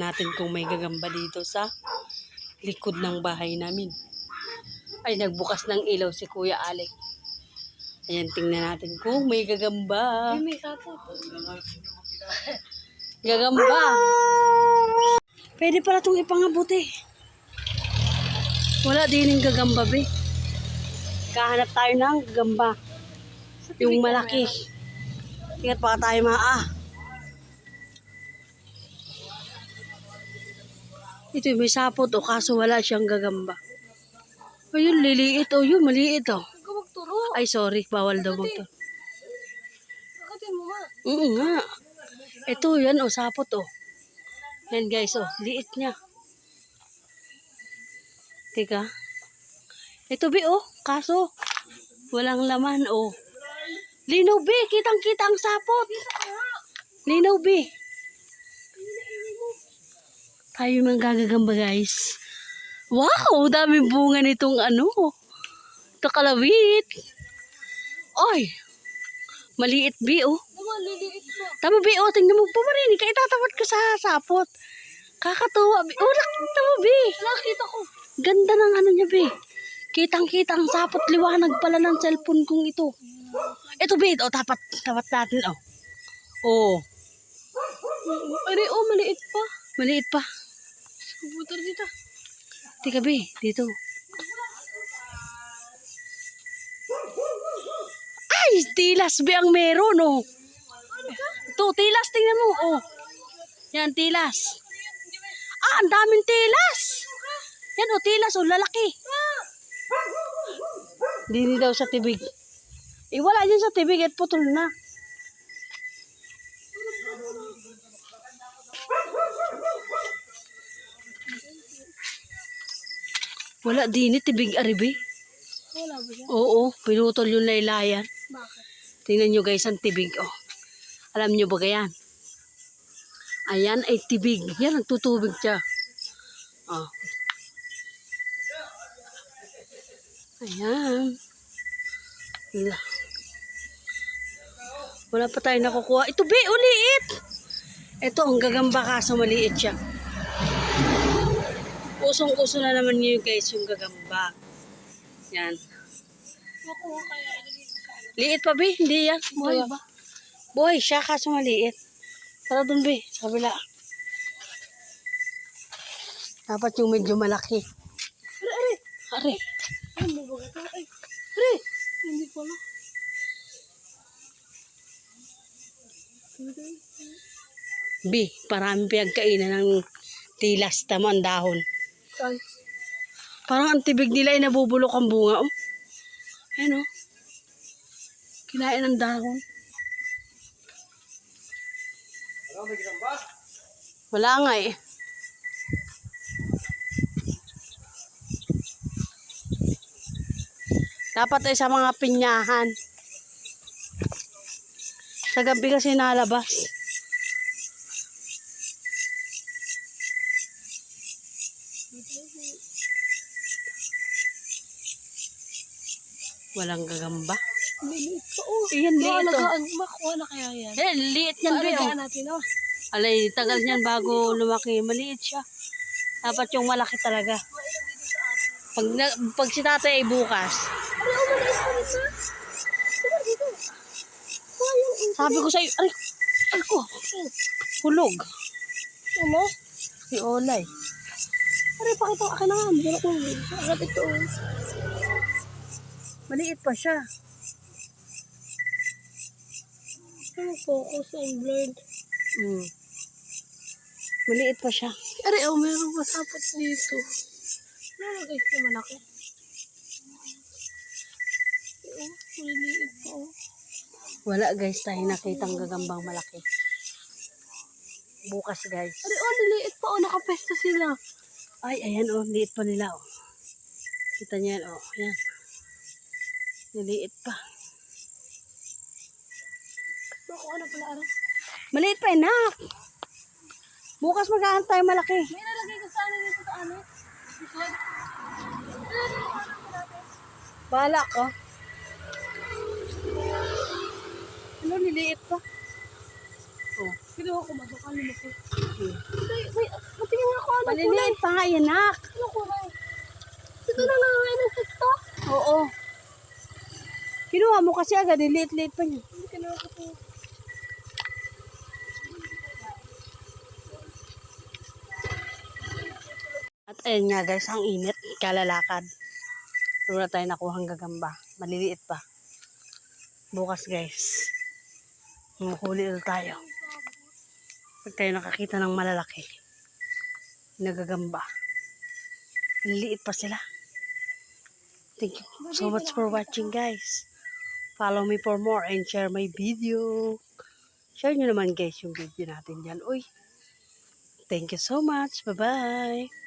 Natin kung may gagamba dito sa likod ng bahay namin. Ay, nagbukas ng ilaw si Kuya Alec. Ayan, tingnan natin kung may gagamba. May kapot. Gagamba. Pwede pala itong ipangabuti. Wala din yung gagamba, be. Kahanap tayo ng gagamba. Yung malaki. Ingat pa tayo Ito yung may sapot o kaso wala siyang gagamba. Ayun, liliit o yun, maliit o. Huwag ka magturo. Ay, sorry, bawal daw magturo. Bakatin mo nga. Oo nga. Ito, yan o, sapot o. Yan guys o, liit niya. Teka. Ito be o, kaso walang laman o. Linaw be, kitang-kita ang sapot. Linaw be. Tayo mang gagagamba guys. Wow, daming bunga nitong kalawit. Ay, maliit be oh. Naman, liliit mo. Tama be oh, tingnan mo pa rin. Ika itatawad ka sa sapot. Kakatuwa be. Oh, tama be. Nakita ko. Ganda ng niya be. Kitang-kita ang sapot, liwanag pala ng cellphone kong ito. Ito be, oh, tapat natin oh. Oh. Ari, oh, maliit pa. Maliit pa. Kubutar dito. Tika be, dito. Ay, tilas be ang meron oh. Ito, tilas, tingnan mo oh. Yan, tilas. Ah, ang daming tilas. Yan oh, tilas oh, lalaki. Dini daw sa tibig. Wala dyan sa tibig at putol na. Wala din tibig aribe. Wala ba siya? Oo, pinutol yung laylayan. Bakit? Tingnan nyo guys ang tibig. Oh. Alam nyo ba yan? Ayan ay tibig. Yan, nagtutubig siya. Oh. Ayan. Wala pa tayo nakukuha. Ito be, uliit. Ito, ang gagamba kaso maliit siya. Usong-uso na naman yun guys, yung gagamba. Yan. Makuha kaya ilagay ko sa ano. Liit pa be, hindi yan. Buhay ba? Buhay siya kaso maliit. Tara dun be, sa kabila. Dapat yung medyo malaki. Are. Ano ba ito? Ay, ari. Hindi pala. B, parang pinagkainan ng tilas, tama ang dahon. Saan? Parang ang tibig nila ay nabubulok ang bunga. Oh. Ayan oh. Kinain ng dahon. Wala nga eh. Dapat ay sa mga pinyahan. Sa gabi kasi nalabas. Walang gagamba. Liliit pa, oh. Iyan, liit oh. Makuha na kaya yan. Eh, liit yan be oh. Alagaan natin, oh. Alay, tagal niyan bago lumaki. Maliit siya. Dapat yung malaki talaga. Pag si tatay ay bukas. Ari, oh, maliit pa rin na. Diba dito? Sabi ko sa'yo, ay ko. Hulog. Ano? Si Olay. Ari, pakita ka na nga. Magano ko. Agad ito, oh. Maliit pa siya. Ano, focus and blurred. Maliit pa siya. Ari, oh, meron pa sapot dito. Nalagay siya malaki. Oh, maliliit pa, oh. Wala guys, tayo nakitang gagambang malaki. Bukas guys. Ari, oh, liliit pa, oh. Nakapesto sila. Ay, ayan oh, liit pa nila oh. Kita niyo yan oh, ayan. Liliit pa. Nakuha na pala, Ari. Maliit pa enak. Bukas magkaan tayo malaki. May nalagay ko sa ano dito sa ano? Bahala ka. Ano, liliit pa. Oh. Kinuha ko ba? Baka lumaki. Matingin nga ako ano kulay. Maliliit pa nga yan, nak. Ano kulay? Ito na nga ngayon ng TikTok. Oo. Kinuha mo kasi agad, liit-liit pa niya. Hindi ka na ako. At ayun nga guys, ang init, kalalakad. Wala tayo nakuhang gagamba. Maliliit pa. Bukas guys, huli ulit tayo. Pag tayo nakakita ng malalaki, nagagamba. Maliliit pa sila. Thank you so much for watching guys. Follow me for more and share my video. Share nyo naman guys yung video natin dyan. Uy, thank you so much. Bye-bye.